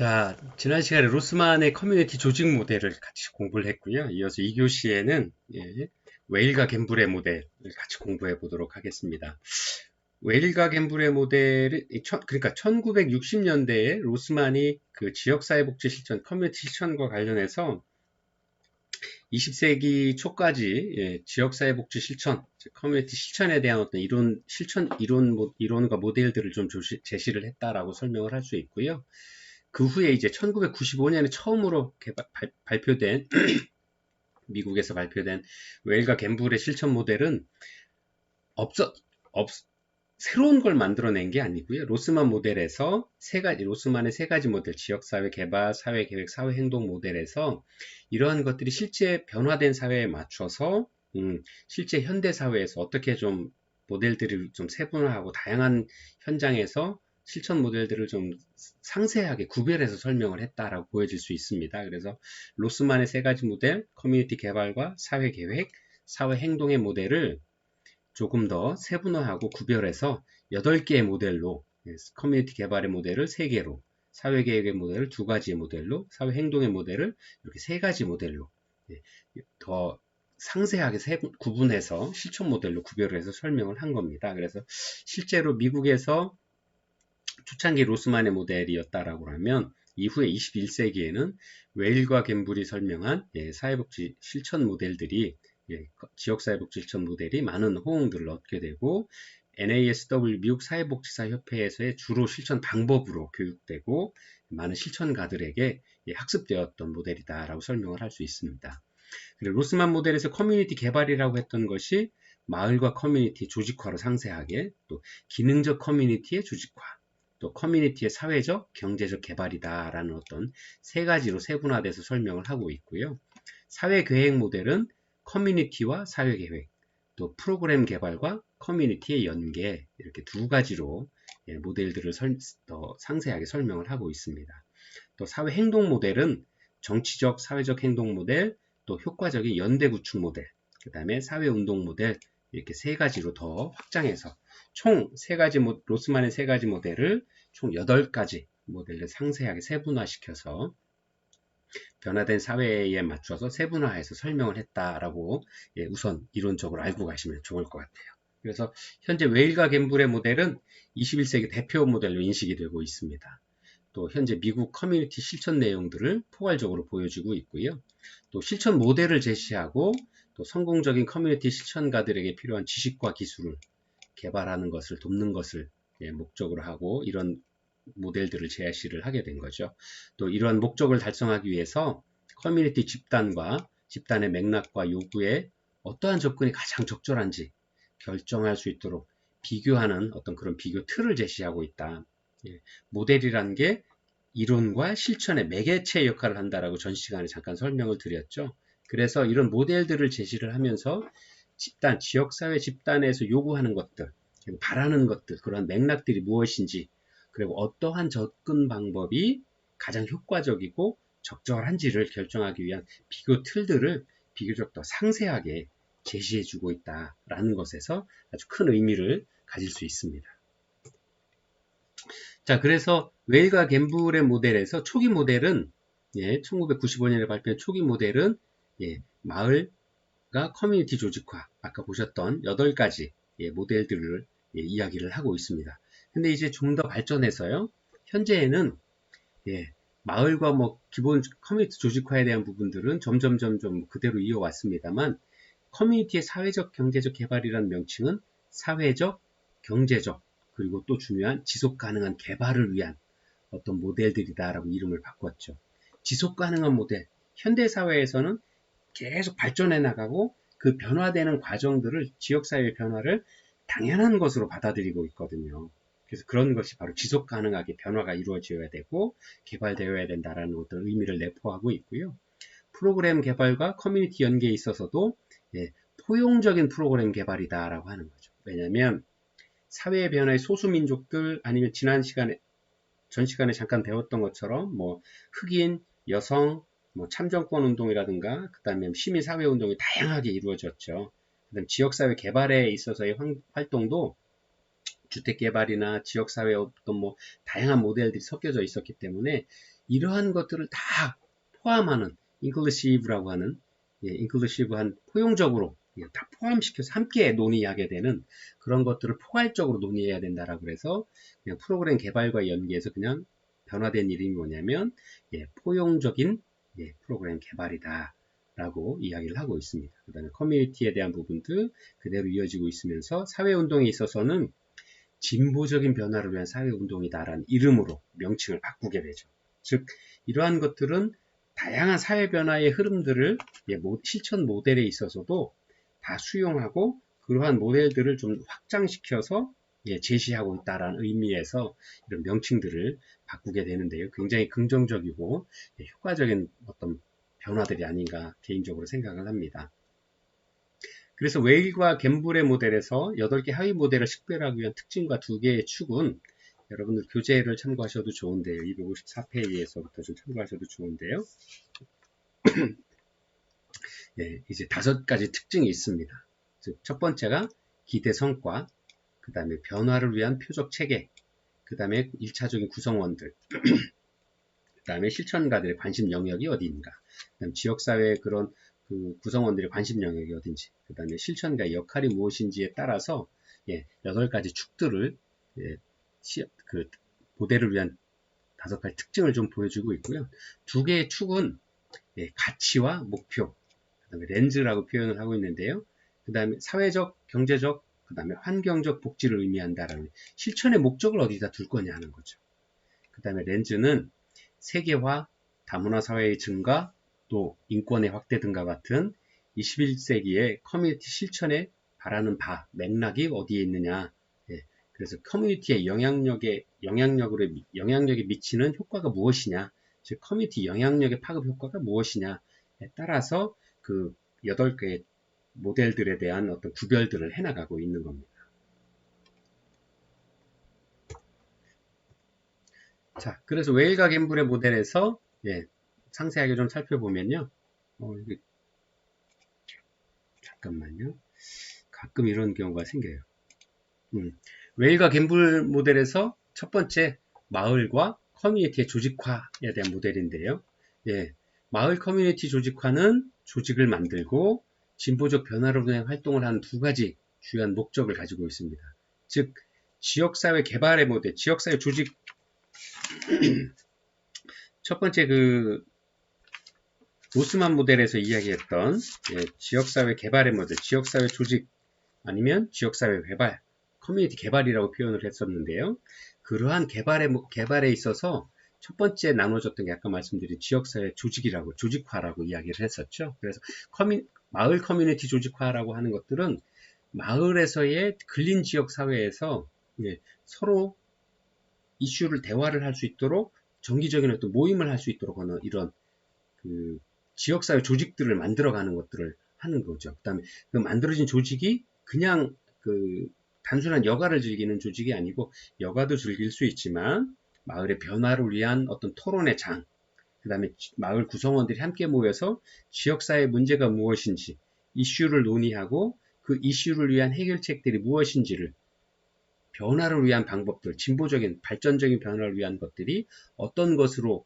자, 지난 시간에 로스만의 커뮤니티 조직 모델을 같이 공부를 했고요. 이어서 2교시에는 웨일과 갬블의 모델을 같이 공부해 보도록 하겠습니다. 웨일과 갬블의 모델은 그러니까 1960년대에 로스만이 그 지역사회복지 실천, 커뮤니티 실천과 관련해서 20세기 초까지 지역사회복지 실천, 커뮤니티 실천에 대한 어떤 이론과 모델들을 좀 제시를 했다라고 설명을 할 수 있고요. 그 후에 이제 1995년에 처음으로 발표된 미국에서 발표된 웨일과 갬블의 실천 모델은 없어 새로운 걸 만들어낸 게 아니고요. 로스만 모델에서 로스만의 세 가지 모델, 지역사회 개발, 사회계획, 사회행동 모델에서 이러한 것들이 실제 변화된 사회에 맞춰서 실제 현대 사회에서 어떻게 좀 모델들을 좀 세분화하고 다양한 현장에서 실천 모델들을 좀 상세하게 구별해서 설명을 했다라고 보여질 수 있습니다. 그래서 로스만의 세 가지 모델, 커뮤니티 개발과 사회 계획, 사회 행동의 모델을 조금 더 세분화하고 구별해서 8개의 모델로, 커뮤니티 개발의 모델을 3개로, 사회 계획의 모델을 2가지의 모델로, 사회 행동의 모델을 이렇게 3가지 모델로 더 상세하게 구분해서 실천 모델로 구별을 해서 설명을 한 겁니다. 그래서 실제로 미국에서 초창기 로스만의 모델이었다라고 하면 이후에 21세기에는 웨일과 갬블이 설명한 사회복지 실천 모델들이 지역사회복지 실천 모델이 많은 호응들을 얻게 되고 NASW 미국 사회복지사 협회에서의 주로 실천 방법으로 교육되고 많은 실천가들에게 학습되었던 모델이다라고 설명을 할 수 있습니다. 그리고 로스만 모델에서 커뮤니티 개발이라고 했던 것이 마을과 커뮤니티 조직화로 상세하게, 또 기능적 커뮤니티의 조직화, 또 커뮤니티의 사회적, 경제적 개발이다라는 어떤 3가지로 세분화돼서 설명을 하고 있고요. 사회계획 모델은 커뮤니티와 사회계획, 또 프로그램 개발과 커뮤니티의 연계, 이렇게 2가지로 모델들을 더 상세하게 설명을 하고 있습니다. 또 사회행동 모델은 정치적, 사회적 행동 모델, 또 효과적인 연대 구축 모델, 그 다음에 사회운동 모델, 이렇게 3가지로 더 확장해서 총 3가지 로스만의 3가지 모델을 총 8가지 모델을 상세하게 세분화시켜서 변화된 사회에 맞춰서 세분화해서 설명을 했다라고 우선 이론적으로 알고 가시면 좋을 것 같아요. 그래서 현재 웨일과 갬블의 모델은 21세기 대표 모델로 인식이 되고 있습니다. 또 현재 미국 커뮤니티 실천 내용들을 포괄적으로 보여주고 있고요. 또 실천 모델을 제시하고 또 성공적인 커뮤니티 실천가들에게 필요한 지식과 기술을 개발하는 것을 돕는 것을 목적으로 하고 이런 모델들을 제시를 하게 된 거죠. 또 이러한 목적을 달성하기 위해서 커뮤니티 집단과 집단의 맥락과 요구에 어떠한 접근이 가장 적절한지 결정할 수 있도록 비교하는 어떤 그런 비교 틀을 제시하고 있다. 모델이라는 게 이론과 실천의 매개체 역할을 한다라고 전 시간에 잠깐 설명을 드렸죠. 그래서 이런 모델들을 제시를 하면서 지역사회 집단에서 요구하는 것들, 바라는 것들, 그런 맥락들이 무엇인지, 그리고 어떠한 접근 방법이 가장 효과적이고 적절한지를 결정하기 위한 비교 틀들을 비교적 더 상세하게 제시해주고 있다라는 것에서 아주 큰 의미를 가질 수 있습니다. 자, 그래서 웨일과 갬블의 모델에서 초기 모델은 1995년에 발표한 초기 모델은 마을과 커뮤니티 조직화, 아까 보셨던 8가지 모델들을 이야기를 하고 있습니다. 근데 이제 좀 더 발전해서요. 현재에는 마을과 기본 커뮤니티 조직화에 대한 부분들은 점점 그대로 이어왔습니다만 커뮤니티의 사회적 경제적 개발이라는 명칭은 사회적, 경제적, 그리고 또 중요한 지속 가능한 개발을 위한 어떤 모델들이다라고 이름을 바꿨죠. 지속 가능한 모델, 현대 사회에서는 계속 발전해 나가고 그 변화되는 과정들을 지역사회의 변화를 당연한 것으로 받아들이고 있거든요. 그래서 그런 것이 바로 지속 가능하게 변화가 이루어져야 되고 개발되어야 된다라는 어떤 의미를 내포하고 있고요. 프로그램 개발과 커뮤니티 연계에 있어서도 포용적인 프로그램 개발이다라고 하는 거죠. 왜냐하면 사회의 변화의 소수민족들 아니면 전 시간에 잠깐 배웠던 것처럼 흑인, 여성, 참정권 운동이라든가 그 다음에 시민사회 운동이 다양하게 이루어졌죠. 그다음 지역사회 개발에 있어서의 활동도 주택개발이나 지역사회 어떤 다양한 모델들이 섞여져 있었기 때문에 이러한 것들을 다 포함하는 inclusive라고 하는 inclusive한 포용적으로 다 포함시켜서 함께 논의하게 되는 그런 것들을 포괄적으로 논의해야 된다라고 그래서 그냥 프로그램 개발과 연계해서 그냥 변화된 이름이 뭐냐면 포용적인 프로그램 개발이다 라고 이야기를 하고 있습니다. 그 다음에 커뮤니티에 대한 부분도 그대로 이어지고 있으면서 사회운동에 있어서는 진보적인 변화를 위한 사회운동이다라는 이름으로 명칭을 바꾸게 되죠. 즉 이러한 것들은 다양한 사회 변화의 흐름들을 실천 모델에 있어서도 다 수용하고 그러한 모델들을 좀 확장시켜서 제시하고 있다라는 의미에서 이런 명칭들을 바꾸게 되는데요. 굉장히 긍정적이고 효과적인 어떤 변화들이 아닌가 개인적으로 생각을 합니다. 그래서 웨일과 갬블의 모델에서 8개 하위 모델을 식별하기 위한 특징과 2개의 축은 여러분들 교재를 참고하셔도 좋은데요. 254페이지에서부터 좀 참고하셔도 좋은데요. 이제 5가지 특징이 있습니다. 즉, 첫 번째가 기대 성과, 그 다음에 변화를 위한 표적 체계, 그 다음에 1차적인 구성원들, 그 다음에 실천가들의 관심 영역이 어디인가, 그 다음 지역사회의 그런 구성원들의 관심 영역이 어딘지, 그 다음에 실천가의 역할이 무엇인지에 따라서 8가지 축들을 모델을 위한 5가지 특징을 좀 보여주고 있고요. 2개의 축은 가치와 목표, 그 다음에 렌즈라고 표현을 하고 있는데요. 그 다음에 사회적, 경제적, 그 다음에 환경적 복지를 의미한다라는 실천의 목적을 어디다 둘 거냐 하는 거죠. 그 다음에 렌즈는 세계화, 다문화 사회의 증가, 또 인권의 확대 등과 같은 21세기의 커뮤니티 실천에 바라는 맥락이 어디에 있느냐. 그래서 커뮤니티의 영향력에 미치는 효과가 무엇이냐. 즉 커뮤니티 영향력의 파급 효과가 무엇이냐에 따라서 그 8개의 모델들에 대한 어떤 구별들을 해나가고 있는 겁니다. 자, 그래서 웨일과 갬블의 모델에서 상세하게 좀 살펴보면요. 잠깐만요. 가끔 이런 경우가 생겨요. 웨일과 갬블 모델에서 첫 번째 마을과 커뮤니티의 조직화에 대한 모델인데요. 마을 커뮤니티 조직화는 조직을 만들고 진보적 변화를 위한 활동을 하는 2가지 주요한 목적을 가지고 있습니다. 즉 지역사회 개발의 모델, 지역사회 조직 첫 번째 오스만 모델에서 이야기했던 지역사회 개발의 모델, 지역사회 조직 아니면 지역사회 개발, 커뮤니티 개발이라고 표현을 했었는데요. 그러한 개발에 있어서 첫 번째 나눠졌던 게 아까 말씀드린 지역사회 조직화라고 이야기를 했었죠. 그래서 마을 커뮤니티 조직화라고 하는 것들은 마을에서의 근린 지역 사회에서 서로 이슈를 대화를 할 수 있도록 정기적인 어떤 모임을 할 수 있도록 하는 이런 지역사회 조직들을 만들어가는 것들을 하는 거죠. 그 다음에 그 만들어진 조직이 그냥 단순한 여가를 즐기는 조직이 아니고 여가도 즐길 수 있지만 마을의 변화를 위한 어떤 토론의 장, 그 다음에 마을 구성원들이 함께 모여서 지역사회 문제가 무엇인지 이슈를 논의하고 그 이슈를 위한 해결책들이 무엇인지를 변화를 위한 방법들, 진보적인 발전적인 변화를 위한 것들이 어떤 것으로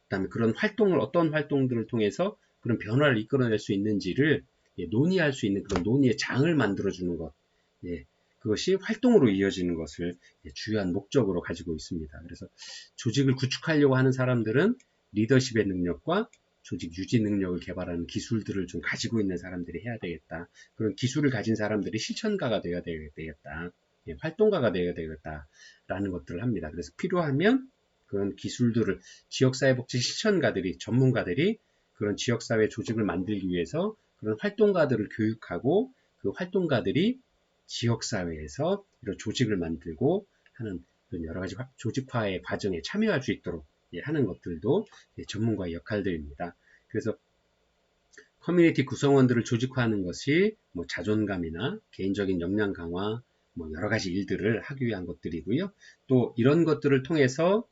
그다음에 그런 어떤 활동들을 통해서 그런 변화를 이끌어낼 수 있는지를 논의할 수 있는 그런 논의의 장을 만들어주는 것. 그것이 활동으로 이어지는 것을 주요한 목적으로 가지고 있습니다. 그래서 조직을 구축하려고 하는 사람들은 리더십의 능력과 조직 유지 능력을 개발하는 기술들을 좀 가지고 있는 사람들이 해야 되겠다. 그런 기술을 가진 사람들이 실천가가 되어야 되겠다. 활동가가 되어야 되겠다라는 것들을 합니다. 그래서 필요하면 그런 기술들을 지역사회복지 실천가들이, 전문가들이 그런 지역사회 조직을 만들기 위해서 그런 활동가들을 교육하고 그 활동가들이 지역사회에서 이런 조직을 만들고 하는 그런 여러 가지 조직화의 과정에 참여할 수 있도록 하는 것들도 전문가의 역할들입니다. 그래서 커뮤니티 구성원들을 조직화하는 것이 뭐 자존감이나 개인적인 역량 강화, 뭐 여러 가지 일들을 하기 위한 것들이고요. 또 이런 것들을 통해서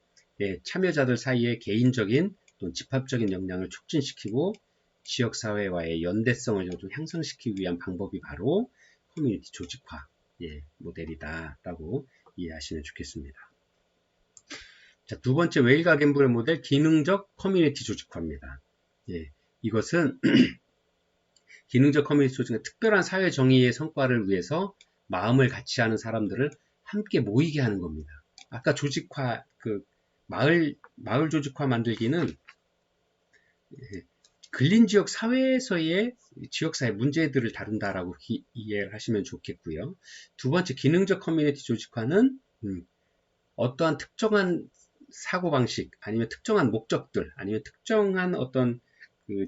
참여자들 사이에 개인적인 또 집합적인 역량을 촉진시키고 지역사회와의 연대성을 좀 향상시키기 위한 방법이 바로 커뮤니티 조직화 모델이다라고 이해하시면 좋겠습니다. 자, 두 번째 웨일과 갬블의 모델 기능적 커뮤니티 조직화입니다. 예, 이것은 기능적 커뮤니티 조직은 특별한 사회 정의의 성과를 위해서 마음을 같이 하는 사람들을 함께 모이게 하는 겁니다. 아까 조직화, 마을 조직화 만들기는 근린지역 사회에서의 지역사회 문제들을 다룬다라고 이해를 하시면 좋겠고요. 두 번째 기능적 커뮤니티 조직화는 어떠한 특정한 사고방식 아니면 특정한 목적들 아니면 특정한 어떤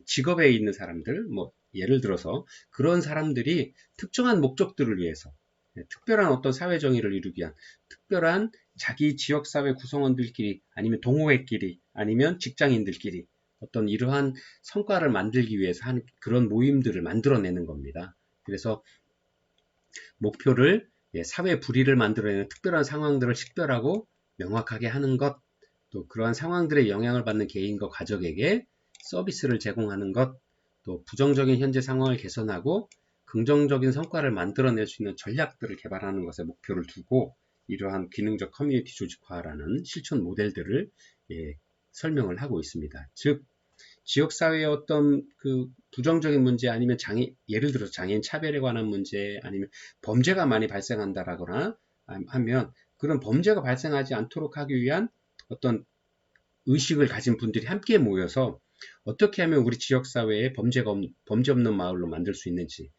직업에 있는 사람들 뭐 예를 들어서 그런 사람들이 특정한 목적들을 위해서 특별한 어떤 사회 정의를 이루기 위한 특별한 자기 지역사회 구성원들끼리 아니면 동호회끼리 아니면 직장인들끼리 어떤 이러한 성과를 만들기 위해서 하는 그런 모임들을 만들어내는 겁니다. 그래서 목표를 사회 불의를 만들어내는 특별한 상황들을 식별하고 명확하게 하는 것, 또 그러한 상황들에 영향을 받는 개인과 가족에게 서비스를 제공하는 것, 또 부정적인 현재 상황을 개선하고 긍정적인 성과를 만들어낼 수 있는 전략들을 개발하는 것에 목표를 두고 이러한 기능적 커뮤니티 조직화라는 실천 모델들을 설명을 하고 있습니다. 즉 지역사회의 어떤 부정적인 문제 아니면 예를 들어서 장애인 차별에 관한 문제 아니면 범죄가 많이 발생한다라거나 하면 그런 범죄가 발생하지 않도록 하기 위한 어떤 의식을 가진 분들이 함께 모여서 어떻게 하면 우리 지역사회에 범죄 없는 마을로 만들 수 있는지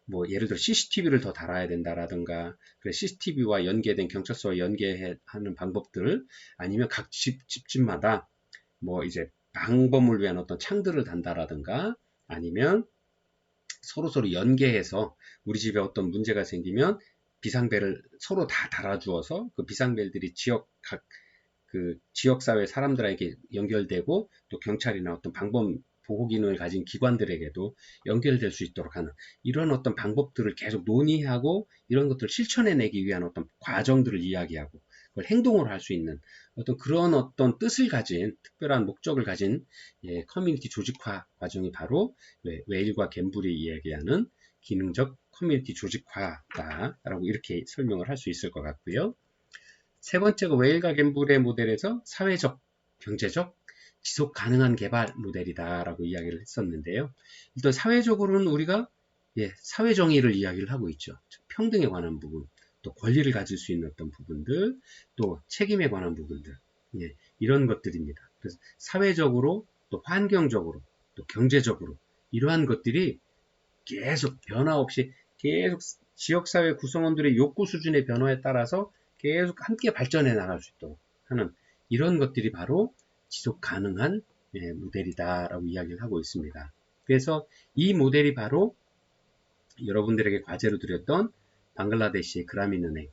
뭐 예를 들어 CCTV를 더 달아야 된다라든가 CCTV와 연계된 경찰서와 연계하는 방법들 아니면 각 집마다 뭐 이제 방범을 위한 어떤 창들을 단다라든가 아니면 서로 연계해서 우리 집에 어떤 문제가 생기면 비상벨을 서로 다 달아주어서 그 비상벨들이 지역사회 사람들에게 연결되고 또 경찰이나 어떤 방범 보호 기능을 가진 기관들에게도 연결될 수 있도록 하는 이런 어떤 방법들을 계속 논의하고 이런 것들을 실천해내기 위한 어떤 과정들을 이야기하고 그걸 행동으로 할 수 있는 어떤 그런 어떤 뜻을 가진 특별한 목적을 가진 커뮤니티 조직화 과정이 바로 웨일과 갬블이 이야기하는 기능적 커뮤니티 조직화다라고 이렇게 설명을 할 수 있을 것 같고요. 세 번째가 웨일과 갬블의 모델에서 사회적, 경제적, 지속 가능한 개발 모델이다라고 이야기를 했었는데요. 일단 사회적으로는 우리가 사회 정의를 이야기를 하고 있죠. 평등에 관한 부분, 또 권리를 가질 수 있는 어떤 부분들, 또 책임에 관한 부분들, 이런 것들입니다. 그래서 사회적으로, 또 환경적으로, 또 경제적으로 이러한 것들이 계속 변화 없이 계속 지역사회 구성원들의 욕구 수준의 변화에 따라서 계속 함께 발전해 나갈 수 있도록 하는 이런 것들이 바로 지속 가능한 모델이다라고 이야기를 하고 있습니다. 그래서 이 모델이 바로 여러분들에게 과제로 드렸던 방글라데시의 그라민은행,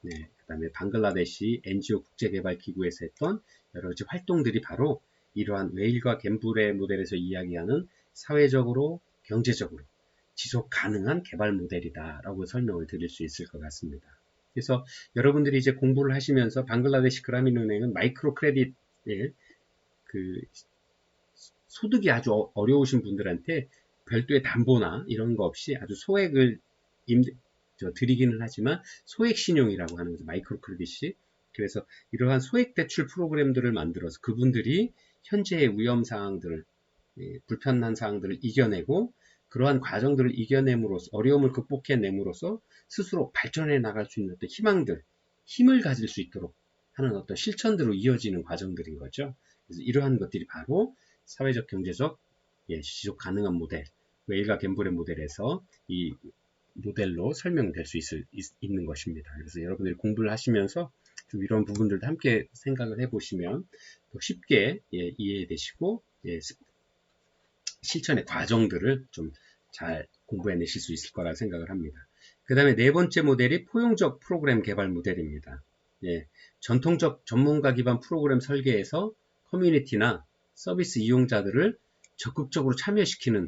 그 다음에 방글라데시 NGO 국제개발기구에서 했던 여러 가지 활동들이 바로 이러한 웨일과 갬블의 모델에서 이야기하는 사회적으로, 경제적으로 지속 가능한 개발 모델이다라고 설명을 드릴 수 있을 것 같습니다. 그래서 여러분들이 이제 공부를 하시면서 방글라데시 그라민은행은 마이크로 크레딧 소득이 아주 어려우신 분들한테 별도의 담보나 이런 거 없이 아주 소액을 드리기는 하지만 소액 신용이라고 하는 거죠. 마이크로 크레딧이. 그래서 이러한 소액 대출 프로그램들을 만들어서 그분들이 현재의 위험 사항들을 불편한 사항들을 이겨내고 그러한 과정들을 이겨냄으로써 어려움을 극복해냄으로써 스스로 발전해 나갈 수 있는 어떤 힘을 가질 수 있도록 하는 어떤 실천들로 이어지는 과정들인 거죠. 그래서 이러한 것들이 바로 사회적, 경제적, 지속 가능한 모델, 웨일과 갬블의 모델에서 이 모델로 설명될 수 있는 것입니다. 그래서 여러분들이 공부를 하시면서 좀 이런 부분들도 함께 생각을 해보시면 더 쉽게 이해되시고 실천의 과정들을 좀 잘 공부해내실 수 있을 거라 생각을 합니다. 그 다음에 네 번째 모델이 포용적 프로그램 개발 모델입니다. 전통적 전문가 기반 프로그램 설계에서 커뮤니티나 서비스 이용자들을 적극적으로 참여시키는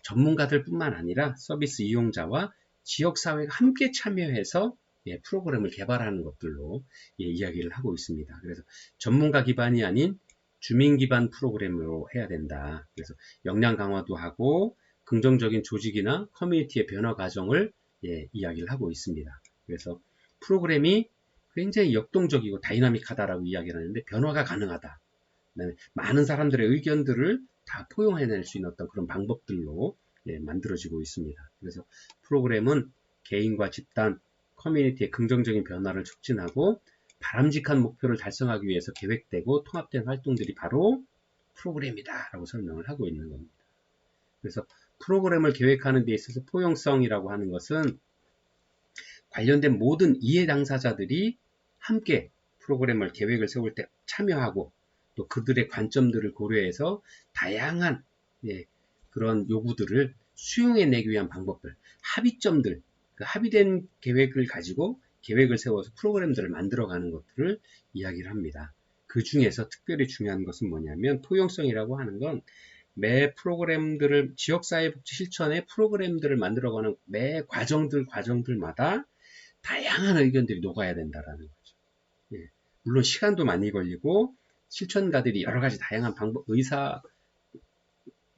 전문가들 뿐만 아니라 서비스 이용자와 지역사회가 함께 참여해서 프로그램을 개발하는 것들로 이야기를 하고 있습니다. 그래서 전문가 기반이 아닌 주민 기반 프로그램으로 해야 된다. 그래서 역량 강화도 하고 긍정적인 조직이나 커뮤니티의 변화 과정을 이야기를 하고 있습니다. 그래서 프로그램이 굉장히 역동적이고 다이나믹하다라고 이야기를 하는데 변화가 가능하다. 그다음에 많은 사람들의 의견들을 다 포용해낼 수 있는 어떤 그런 방법들로 만들어지고 있습니다. 그래서 프로그램은 개인과 집단, 커뮤니티의 긍정적인 변화를 촉진하고 바람직한 목표를 달성하기 위해서 계획되고 통합된 활동들이 바로 프로그램이다 라고 설명을 하고 있는 겁니다. 그래서 프로그램을 계획하는 데 있어서 포용성이라고 하는 것은 관련된 모든 이해 당사자들이 함께 프로그램을 계획을 세울 때 참여하고 또 그들의 관점들을 고려해서 다양한 그런 요구들을 수용해내기 위한 방법들, 합의점들, 그 합의된 계획을 가지고 계획을 세워서 프로그램들을 만들어가는 것들을 이야기를 합니다. 그 중에서 특별히 중요한 것은 뭐냐면 포용성이라고 하는 건 매 프로그램들을 지역사회복지 실천의 프로그램들을 만들어가는 매 과정들마다 다양한 의견들이 녹아야 된다라는 거죠. 물론 시간도 많이 걸리고 실천가들이 여러 가지 다양한 방법,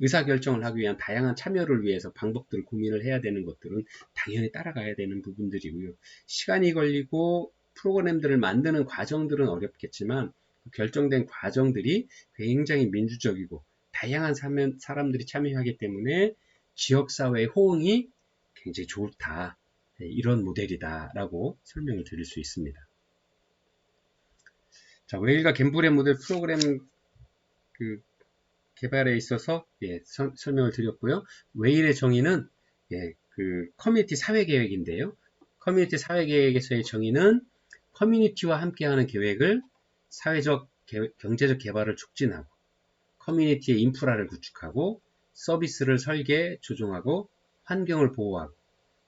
의사결정을 하기 위한 다양한 참여를 위해서 방법들을 고민을 해야 되는 것들은 당연히 따라가야 되는 부분들이고요. 시간이 걸리고 프로그램들을 만드는 과정들은 어렵겠지만 결정된 과정들이 굉장히 민주적이고 다양한 사람들이 참여하기 때문에 지역사회의 호응이 굉장히 좋다. 이런 모델이다 라고 설명을 드릴 수 있습니다. 자, 웨일과 갬블의 모델 프로그램 개발에 있어서 설명을 드렸고요. 웨일의 정의는 그 커뮤니티 사회계획인데요. 커뮤니티 사회계획에서의 정의는 커뮤니티와 함께하는 계획을 사회적, 경제적 개발을 촉진하고 커뮤니티의 인프라를 구축하고 서비스를 설계, 조정하고 환경을 보호하고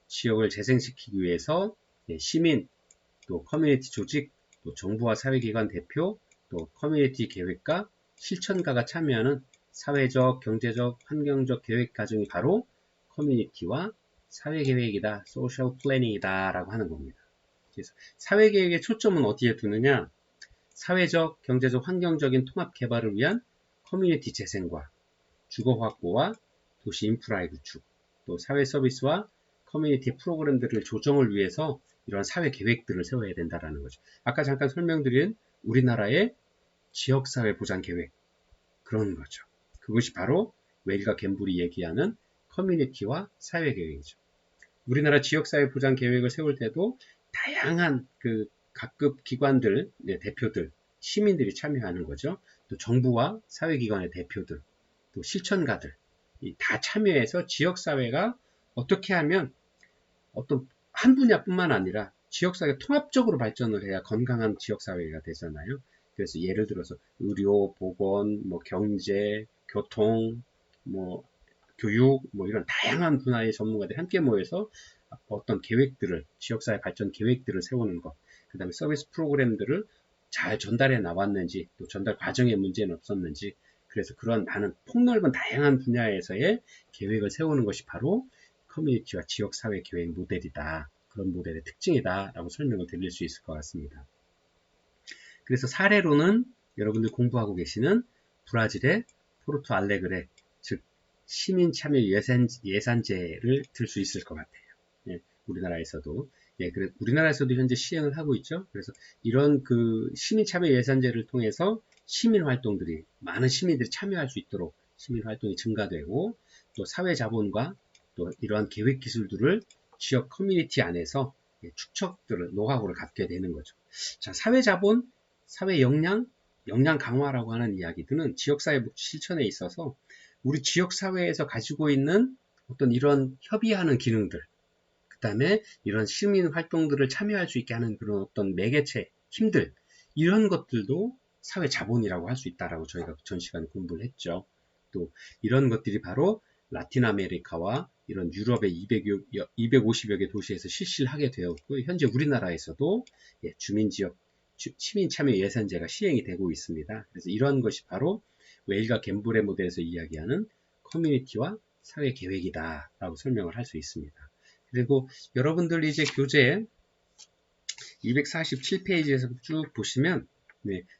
지역을 재생시키기 위해서 시민, 또 커뮤니티 조직, 또 정부와 사회기관 대표, 또 커뮤니티 계획가, 실천가가 참여하는 사회적, 경제적, 환경적 계획 과정이 바로 커뮤니티와 사회계획이다, 소셜 플래닝이다 라고 하는 겁니다. 그래서 사회계획의 초점은 어디에 두느냐? 사회적, 경제적, 환경적인 통합 개발을 위한 커뮤니티 재생과 주거 확보와 도시 인프라의 구축, 또 사회 서비스와 커뮤니티 프로그램들을 조정을 위해서 이런 사회 계획들을 세워야 된다는 거죠. 아까 잠깐 설명드린 우리나라의 지역사회 보장 계획, 그런 거죠. 그것이 바로 웨일과 갬블이 얘기하는 커뮤니티와 사회 계획이죠. 우리나라 지역사회 보장 계획을 세울 때도 다양한 그 각급 기관들, 대표들, 시민들이 참여하는 거죠. 또 정부와 사회기관의 대표들, 또 실천가들 다 참여해서 지역사회가 어떻게 하면 어떤 한 분야뿐만 아니라 지역사회가 통합적으로 발전을 해야 건강한 지역사회가 되잖아요. 그래서 예를 들어서 의료, 보건, 뭐 경제, 교통, 뭐 교육, 뭐 이런 다양한 분야의 전문가들이 함께 모여서 어떤 계획들을, 지역사회 발전 계획들을 세우는 것, 그 다음에 서비스 프로그램들을 잘 전달해 나왔는지, 또 전달 과정에 문제는 없었는지, 그래서 그런 많은 폭넓은 다양한 분야에서의 계획을 세우는 것이 바로 커뮤니티와 지역사회 계획 모델이다. 그런 모델의 특징이다. 라고 설명을 드릴 수 있을 것 같습니다. 그래서 사례로는 여러분들 공부하고 계시는 브라질의 포르투 알레그레, 즉 시민 참여 예산제를 들 수 있을 것 같아요. 우리나라에서도 우리나라에서도 현재 시행을 하고 있죠. 그래서 이런 그 시민 참여 예산제를 통해서 시민 활동들이 많은 시민들이 참여할 수 있도록 시민 활동이 증가되고 또 사회 자본과 또 이러한 계획 기술들을 지역 커뮤니티 안에서 축적들을 노하우를 갖게 되는 거죠. 자, 사회 자본, 사회 역량 강화라고 하는 이야기들은 지역사회 복지 실천에 있어서 우리 지역사회에서 가지고 있는 어떤 이런 협의하는 기능들, 그 다음에 이런 시민 활동들을 참여할 수 있게 하는 그런 어떤 매개체, 힘들, 이런 것들도 사회 자본이라고 할 수 있다라고 저희가 전 시간에 공부를 했죠. 또 이런 것들이 바로 라틴 아메리카와 이런 유럽의 250여 개 도시에서 실시를 하게 되었고 현재 우리나라에서도 주민지역 시민참여 예산제가 시행이 되고 있습니다. 그래서 이런 것이 바로 웨일과 갬블의 모델에서 이야기하는 커뮤니티와 사회 계획이다 라고 설명을 할 수 있습니다. 그리고 여러분들 이제 교재 247페이지에서 쭉 보시면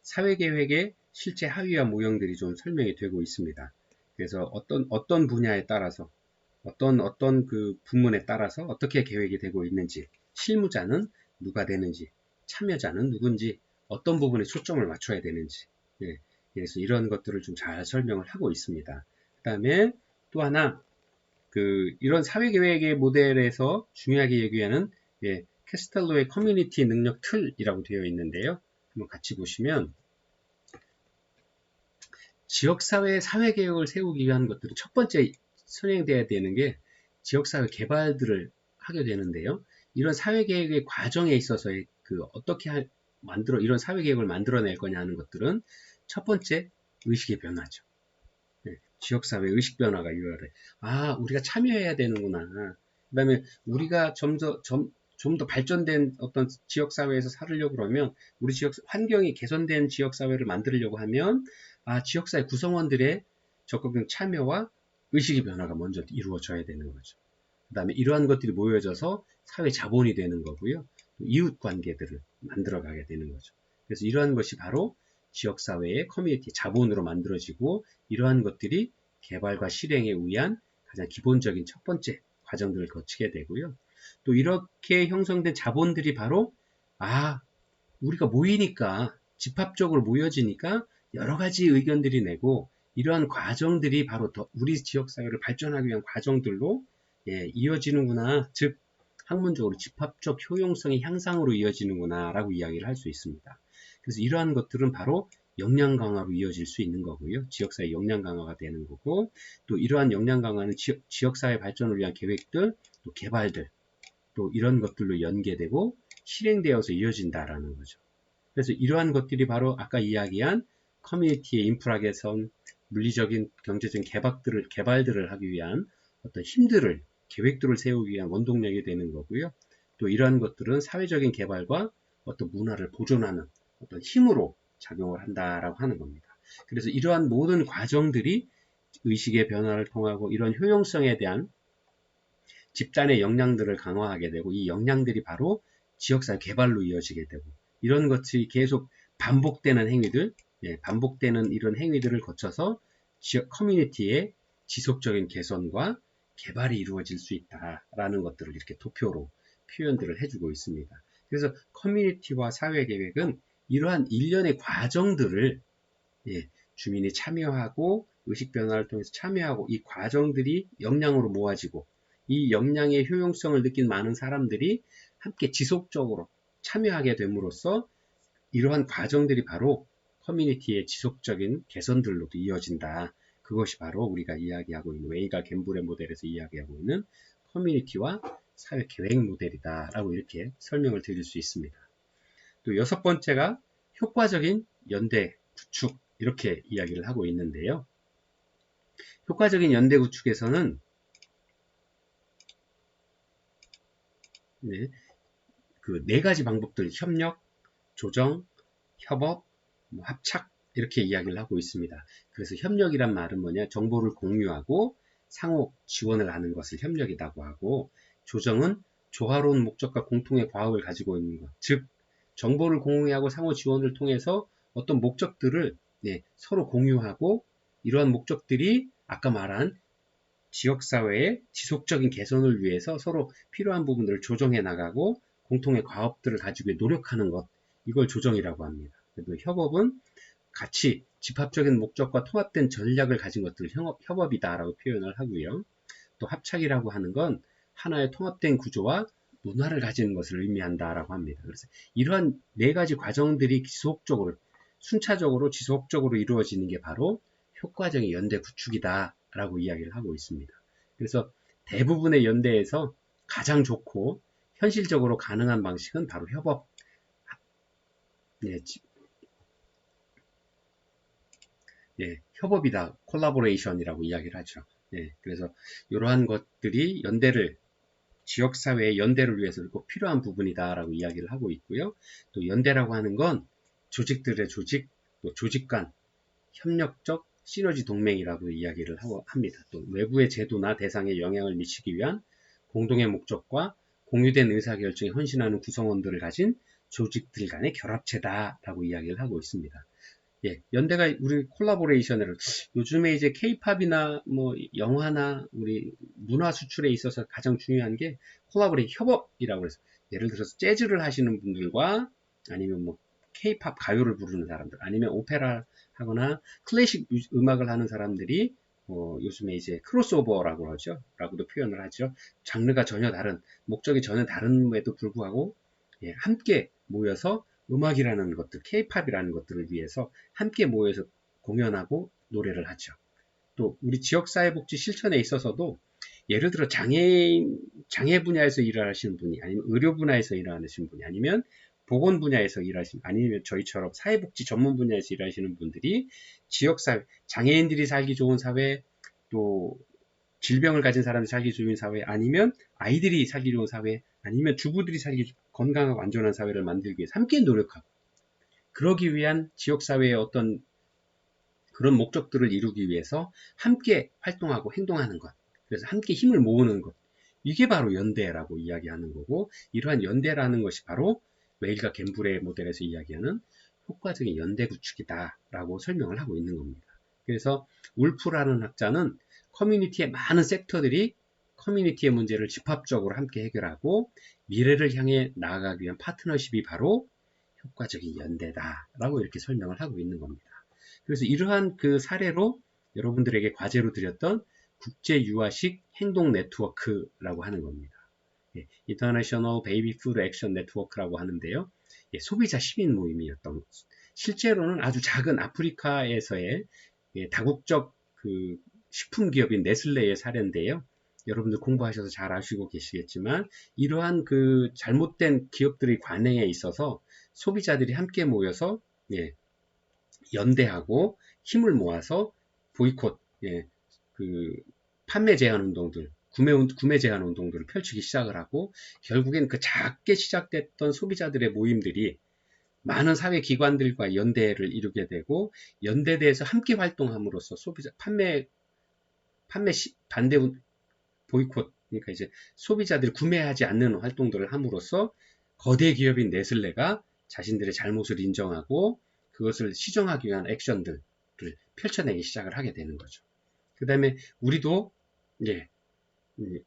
사회 계획의 실제 하위와 모형들이 좀 설명이 되고 있습니다. 그래서 어떤 분야에 따라서 어떤 그 부문에 따라서 어떻게 계획이 되고 있는지, 실무자는 누가 되는지, 참여자는 누군지, 어떤 부분에 초점을 맞춰야 되는지, 예, 그래서 이런 것들을 좀 잘 설명을 하고 있습니다. 그 다음에 또 하나, 이런 사회계획의 모델에서 중요하게 얘기하는, 예, 캐스텔로의 커뮤니티 능력 틀이라고 되어 있는데요. 한번 같이 보시면, 지역사회 사회계획을 세우기 위한 것들은 첫 번째 선행돼야 되는 게 지역사회 개발들을 하게 되는데요. 이런 사회계획의 과정에 있어서 어떻게 이런 사회계획을 만들어낼 거냐 하는 것들은 첫 번째 의식의 변화죠. 네, 지역사회 의식 변화가 이루어져야 우리가 참여해야 되는구나. 그 다음에 우리가 좀 더 발전된 어떤 지역사회에서 살으려고 그러면 우리 지역 환경이 개선된 지역사회를 만들려고 하면 지역사회 구성원들의 적극적인 참여와 의식의 변화가 먼저 이루어져야 되는 거죠. 그 다음에 이러한 것들이 모여져서 사회 자본이 되는 거고요. 이웃 관계들을 만들어가게 되는 거죠. 그래서 이러한 것이 바로 지역사회의 커뮤니티 자본으로 만들어지고 이러한 것들이 개발과 실행에 의한 가장 기본적인 첫 번째 과정들을 거치게 되고요. 또 이렇게 형성된 자본들이 바로 우리가 모이니까 집합적으로 모여지니까 여러 가지 의견들이 내고 이러한 과정들이 바로 우리 지역사회를 발전하기 위한 과정들로 이어지는구나. 즉 학문적으로 집합적 효용성의 향상으로 이어지는구나 라고 이야기를 할 수 있습니다. 그래서 이러한 것들은 바로 역량 강화로 이어질 수 있는 거고요. 지역사회 역량 강화가 되는 거고 또 이러한 역량 강화는 지역사회 발전을 위한 계획들, 또 개발들, 또 이런 것들로 연계되고 실행되어서 이어진다라는 거죠. 그래서 이러한 것들이 바로 아까 이야기한 커뮤니티의 인프라 개선, 물리적인 경제적인 개발들을 하기 위한 어떤 계획들을 세우기 위한 원동력이 되는 거고요. 또 이러한 것들은 사회적인 개발과 어떤 문화를 보존하는 어떤 힘으로 작용을 한다라고 하는 겁니다. 그래서 이러한 모든 과정들이 의식의 변화를 통하고 이런 효용성에 대한 집단의 역량들을 강화하게 되고 이 역량들이 바로 지역사회 개발로 이어지게 되고 이런 것이 계속 반복되는 행위들, 반복되는 이런 행위들을 거쳐서 지역 커뮤니티의 지속적인 개선과 개발이 이루어질 수 있다라는 것들을 이렇게 도표로 표현들을 해주고 있습니다. 그래서 커뮤니티와 사회계획은 이러한 일련의 과정들을 주민이 참여하고 의식 변화를 통해서 참여하고 이 과정들이 역량으로 모아지고 이 역량의 효용성을 느낀 많은 사람들이 함께 지속적으로 참여하게 됨으로써 이러한 과정들이 바로 커뮤니티의 지속적인 개선들로도 이어진다. 그것이 바로 우리가 이야기하고 있는 웨이가 갬블의 모델에서 이야기하고 있는 커뮤니티와 사회 계획 모델이다 라고 이렇게 설명을 드릴 수 있습니다. 또 여섯 번째가 효과적인 연대 구축 이렇게 이야기를 하고 있는데요. 효과적인 연대 구축에서는 네 가지 방법들 협력, 조정, 협업, 합착 이렇게 이야기를 하고 있습니다. 그래서 협력이란 말은 뭐냐? 정보를 공유하고 상호 지원을 하는 것을 협력이라고 하고 조정은 조화로운 목적과 공통의 과업을 가지고 있는 것. 즉 정보를 공유하고 상호 지원을 통해서 어떤 목적들을 서로 공유하고 이러한 목적들이 아까 말한 지역사회의 지속적인 개선을 위해서 서로 필요한 부분들을 조정해 나가고 공통의 과업들을 가지고 노력하는 것. 이걸 조정이라고 합니다. 그리고 협업은 같이 집합적인 목적과 통합된 전략을 가진 것들을 협업이다라고 표현을 하고요. 또 합착이라고 하는 건 하나의 통합된 구조와 문화를 가지는 것을 의미한다라고 합니다. 그래서 이러한 네 가지 과정들이 순차적으로 지속적으로 이루어지는 게 바로 효과적인 연대 구축이다라고 이야기를 하고 있습니다. 그래서 대부분의 연대에서 가장 좋고 현실적으로 가능한 방식은 바로 협업, 협업이다, 콜라보레이션이라고 이야기를 하죠. 그래서 이러한 것들이 지역사회의 연대를 위해서 꼭 필요한 부분이다라고 이야기를 하고 있고요. 또 연대라고 하는 건 조직들의 또 조직 간 협력적 시너지 동맹이라고 이야기를 합니다. 또 외부의 제도나 대상에 영향을 미치기 위한 공동의 목적과 공유된 의사결정에 헌신하는 구성원들을 가진 조직들 간의 결합체다라고 이야기를 하고 있습니다. 연대가 우리 콜라보레이션을 요즘에 이제 K-팝이나 뭐 영화나 우리 문화 수출에 있어서 가장 중요한 게 협업이라고 해서 예를 들어서 재즈를 하시는 분들과 아니면 뭐 K-팝 가요를 부르는 사람들, 아니면 오페라 하거나 클래식 음악을 하는 사람들이 요즘에 이제 크로스오버라고 하죠. 라고도 표현을 하죠. 장르가 전혀 다른, 목적이 전혀 다른에도 불구하고 예, 함께 모여서 음악이라는 것들, K-팝이라는 것들을 위해서 함께 모여서 공연하고 노래를 하죠. 또 우리 지역사회복지 실천에 있어서도 예를 들어 장애 분야에서 일을 하시는 분이, 아니면 의료 분야에서 일하시는 분이, 아니면 보건 분야에서 일하시는, 아니면 저희처럼 사회복지 전문 분야에서 일하시는 분들이 지역사회, 장애인들이 살기 좋은 사회, 또 질병을 가진 사람이 살기 좋은 사회, 아니면 아이들이 살기 좋은 사회, 아니면 주부들이 살기 건강하고 안전한 사회를 만들기 위해서 함께 노력하고, 그러기 위한 지역사회의 어떤 그런 목적들을 이루기 위해서 함께 활동하고 행동하는 것. 그래서 함께 힘을 모으는 것. 이게 바로 연대라고 이야기하는 거고, 이러한 연대라는 것이 바로 웨일과 갬블의 모델에서 이야기하는 효과적인 연대 구축이다라고 설명을 하고 있는 겁니다. 그래서 울프라는 학자는 커뮤니티의 많은 섹터들이 커뮤니티의 문제를 집합적으로 함께 해결하고 미래를 향해 나아가기 위한 파트너십이 바로 효과적인 연대다라고 이렇게 설명을 하고 있는 겁니다. 그래서 이러한 그 사례로 여러분들에게 과제로 드렸던 국제 유아식 행동 네트워크라고 하는 겁니다. 예, International Baby Food Action Network라고 하는데요. 예, 소비자 시민 모임이었던, 실제로는 아주 작은 아프리카에서의 예, 다국적 그 식품 기업인 네슬레의 사례인데요. 여러분들 공부하셔서 잘 아시고 계시겠지만 이러한 그 잘못된 기업들의 관행에 있어서 소비자들이 함께 모여서 예, 연대하고 힘을 모아서 보이콧, 예, 그 판매 제한 운동들, 구매 제한 운동들을 펼치기 시작을 하고 결국엔 그 작게 시작됐던 소비자들의 모임들이 많은 사회 기관들과 연대를 이루게 되고 연대대에서 함께 활동함으로써 소비자 판매 반대 보이콧, 그러니까 이제 소비자들이 구매하지 않는 활동들을 함으로써 거대 기업인 네슬레가 자신들의 잘못을 인정하고 그것을 시정하기 위한 액션들을 펼쳐내기 시작을 하게 되는 거죠. 그 다음에 우리도 예,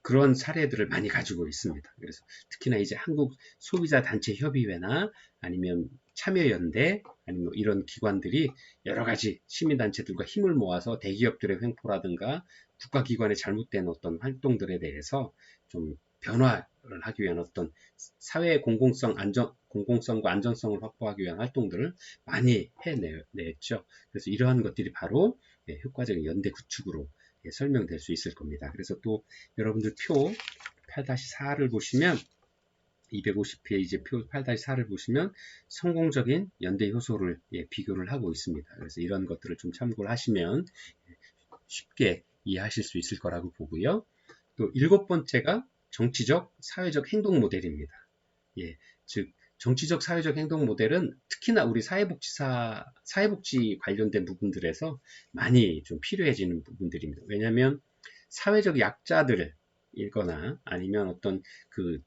그런 사례들을 많이 가지고 있습니다. 그래서 특히나 이제 한국 소비자 단체 협의회나 아니면 참여연대 아니면 이런 기관들이 여러 가지 시민단체들과 힘을 모아서 대기업들의 횡포라든가 국가기관의 잘못된 어떤 활동들에 대해서 좀 변화를 하기 위한 어떤 사회의 공공성과 안전성을 확보하기 위한 활동들을 많이 해냈죠. 그래서 이러한 것들이 바로 효과적인 연대 구축으로 설명될 수 있을 겁니다. 그래서 또 여러분들 표 8-4를 보시면 250페이지 표 8-4를 보시면 성공적인 연대 효소를 비교를 하고 있습니다. 그래서 이런 것들을 좀 참고를 하시면 쉽게 이해하실 수 있을 거라고 보고요. 또 7번째가 정치적 사회적 행동 모델입니다. 예, 즉 정치적 사회적 행동 모델은 특히나 우리 사회복지 관련된 부분들에서 많이 좀 필요해지는 부분들입니다. 왜냐하면 사회적 약자들 일거나 아니면 어떤 그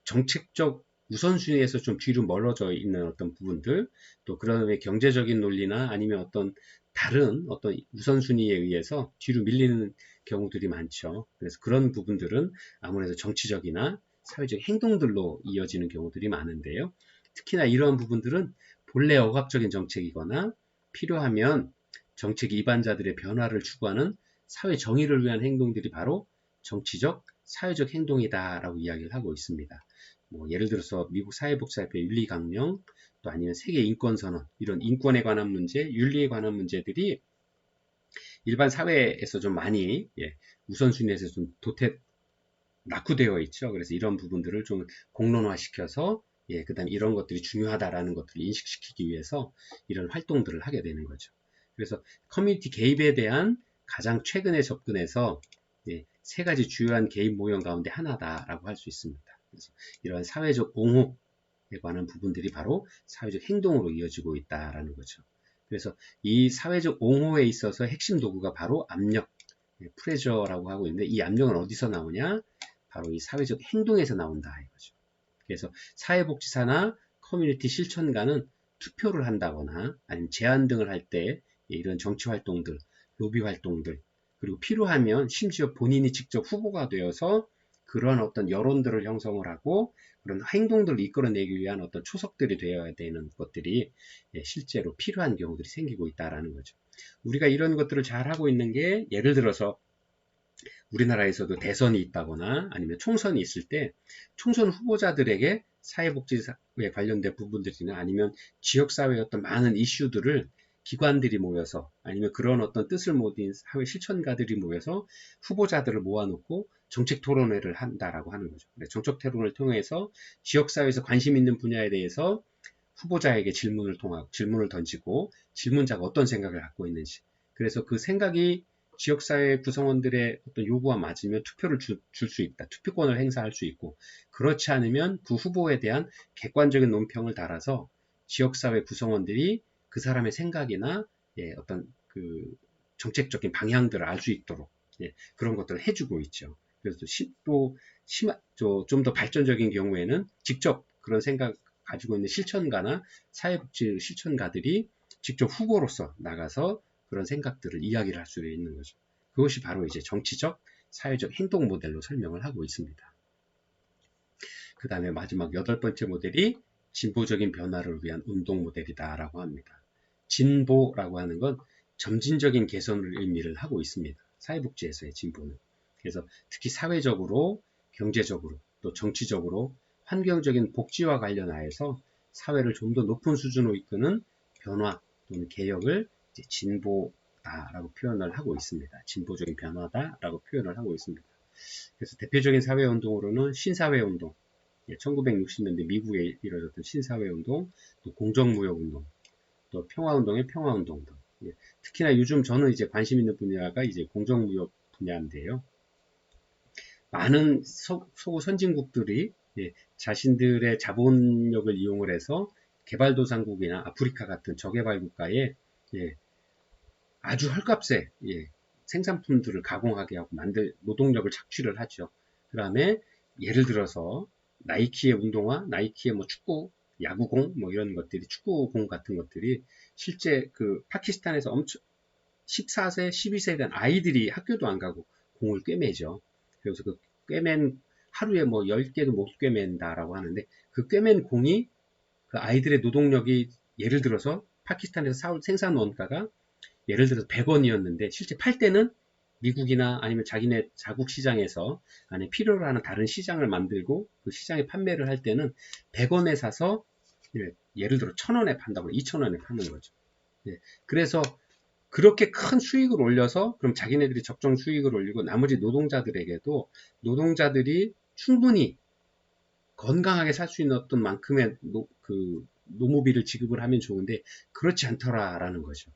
정책적 우선순위에서 좀 뒤로 멀어져 있는 어떤 부분들, 또 그다음에 경제적인 논리나 아니면 어떤 다른 어떤 우선순위에 의해서 뒤로 밀리는 경우들이 많죠. 그래서 그런 부분들은 아무래도 정치적이나 사회적 행동들로 이어지는 경우들이 많은데요. 특히나 이러한 부분들은 본래 억압적인 정책이거나 필요하면 정책 이반자들의 변화를 추구하는 사회 정의를 위한 행동들이 바로 정치적, 사회적 행동이다라고 이야기를 하고 있습니다. 뭐 예를 들어서 미국 사회복지협회 윤리강령, 또 아니면 세계 인권선언, 이런 인권에 관한 문제, 윤리에 관한 문제들이 일반 사회에서 좀 많이 우선순위에서 좀 낙후되어 있죠. 그래서 이런 부분들을 좀 공론화시켜서 그 다음에 이런 것들이 중요하다라는 것들을 인식시키기 위해서 이런 활동들을 하게 되는 거죠. 그래서 커뮤니티 개입에 대한 가장 최근에 접근해서 세 가지 주요한 개입 모형 가운데 하나다라고 할 수 있습니다. 그래서 이러한 사회적 옹호에 관한 부분들이 바로 사회적 행동으로 이어지고 있다라는 거죠. 그래서 이 사회적 옹호에 있어서 핵심 도구가 바로 압력, 프레저라고 하고 있는데 이 압력은 어디서 나오냐? 바로 이 사회적 행동에서 나온다 이거죠. 그래서 사회복지사나 커뮤니티 실천가는 투표를 한다거나 아니면 제안 등을 할 때 이런 정치 활동들, 로비 활동들, 그리고 필요하면 심지어 본인이 직접 후보가 되어서 그러한 어떤 여론들을 형성을 하고 그런 행동들을 이끌어내기 위한 어떤 초석들이 되어야 되는 것들이 실제로 필요한 경우들이 생기고 있다라는 거죠. 우리가 이런 것들을 잘 하고 있는 게 예를 들어서 우리나라에서도 대선이 있다거나 아니면 총선이 있을 때 총선 후보자들에게 사회복지에 관련된 부분들이나 아니면 지역사회의 어떤 많은 이슈들을 기관들이 모여서 아니면 그런 어떤 뜻을 모인 사회 실천가들이 모여서 후보자들을 모아놓고 정책 토론회를 한다라고 하는 거죠. 정책 토론을 통해서 지역사회에서 관심 있는 분야에 대해서 후보자에게 질문을 던지고 질문자가 어떤 생각을 갖고 있는지, 그래서 그 생각이 지역사회 구성원들의 어떤 요구와 맞으면 투표를 줄 수 있다. 투표권을 행사할 수 있고, 그렇지 않으면 그 후보에 대한 객관적인 논평을 달아서 지역사회 구성원들이 그 사람의 생각이나 어떤 그 정책적인 방향들을 알 수 있도록 그런 것들을 해주고 있죠. 그래서 또 좀 더 발전적인 경우에는 직접 그런 생각 가지고 있는 실천가나 사회복지 실천가들이 직접 후보로서 나가서 그런 생각들을 이야기를 할 수 있는 거죠. 그것이 바로 이제 정치적, 사회적 행동 모델로 설명을 하고 있습니다. 그 다음에 마지막 8번째 모델이 진보적인 변화를 위한 운동 모델이다라고 합니다. 진보라고 하는 건 점진적인 개선을 의미를 하고 있습니다. 사회복지에서의 진보는. 그래서 특히 사회적으로, 경제적으로, 또 정치적으로 환경적인 복지와 관련하여서 사회를 좀 더 높은 수준으로 이끄는 변화 또는 개혁을 이제 진보다라고 표현을 하고 있습니다. 진보적인 변화다라고 표현을 하고 있습니다. 그래서 대표적인 사회운동으로는 신사회운동, 1960년대 미국에 이루어졌던 신사회운동, 또 공정무역운동, 또 평화운동의 평화운동 등. 특히나 요즘 저는 이제 관심 있는 분야가 이제 공정무역 분야인데요. 많은 서구 선진국들이 자신들의 자본력을 이용을 해서 개발도상국이나 아프리카 같은 저개발 국가에 아주 헐값에 생산품들을 가공하게 하고 노동력을 착취를 하죠. 그 다음에 예를 들어서 나이키의 운동화, 나이키의 뭐 축구, 야구공 뭐 이런 것들이 축구공 같은 것들이 실제 그 파키스탄에서 14세, 12세에 대한 아이들이 학교도 안 가고 공을 꿰매죠. 그래서 그 꿰맨 하루에 뭐 10개도 못 꿰맨다라고 하는데 그 꿰맨 공이 그 아이들의 노동력이 예를 들어서 파키스탄에서 생산 원가가 예를 들어서 100원이었는데 실제 팔 때는 미국이나 아니면 자기네 자국 시장에서 아니 필요로 하는 다른 시장을 만들고 그 시장에 판매를 할 때는 100원에 사서 예를 들어 1000원에 판다고 2000원에 파는 거죠. 그래서 그렇게 큰 수익을 올려서 그럼 자기네들이 적정 수익을 올리고 나머지 노동자들에게도 노동자들이 충분히 건강하게 살 수 있는 어떤 만큼의 노무비를 지급을 하면 좋은데 그렇지 않더라라는 거죠.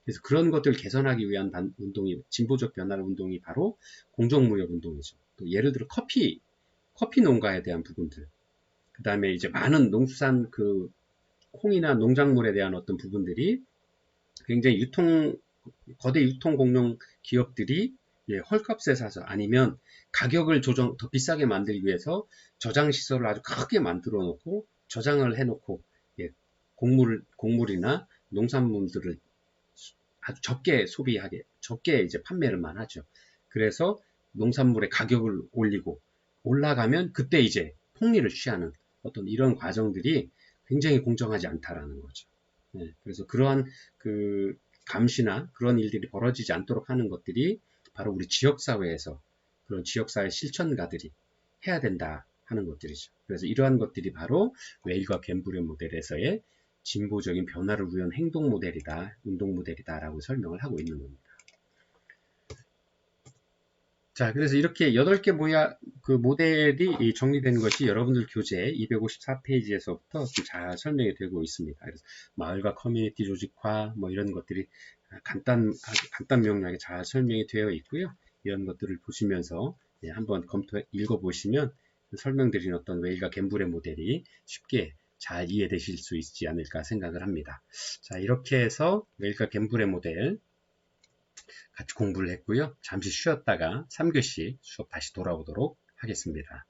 그래서 그런 것들을 개선하기 위한 운동이 진보적 변화 운동이 바로 공정무역 운동이죠. 또 예를 들어 커피 농가에 대한 부분들, 그 다음에 이제 많은 농수산 그 콩이나 농작물에 대한 어떤 부분들이 굉장히 거대 유통 공룡 기업들이 헐값에 사서 아니면 가격을 더 비싸게 만들기 위해서 저장 시설을 아주 크게 만들어 놓고 저장을 해 놓고 곡물이나 농산물들을 아주 적게 적게 이제 판매를만 하죠. 그래서 농산물의 가격을 올리고 올라가면 그때 이제 폭리를 취하는 어떤 이런 과정들이 굉장히 공정하지 않다라는 거죠. 그래서 그러한 그 감시나 그런 일들이 벌어지지 않도록 하는 것들이 바로 우리 지역사회에서 그런 지역사회 실천가들이 해야 된다 하는 것들이죠. 그래서 이러한 것들이 바로 웨일과 갬블의 모델에서의 진보적인 변화를 위한 행동 모델이다, 운동 모델이다 라고 설명을 하고 있는 겁니다. 자, 그래서 이렇게 8개 그 모델이 정리된 것이 여러분들 교재 254페이지에서부터 잘 설명이 되고 있습니다. 그래서 마을과 커뮤니티 조직화 뭐 이런 것들이 간단 명료하게 잘 설명이 되어 있고요. 이런 것들을 보시면서 한번 읽어보시면 설명드린 어떤 웨일과 갬블의 모델이 쉽게 잘 이해되실 수 있지 않을까 생각을 합니다. 자, 이렇게 해서 웨일과 갬블의 모델 같이 공부를 했고요. 잠시 쉬었다가 3교시 수업 다시 돌아오도록 하겠습니다.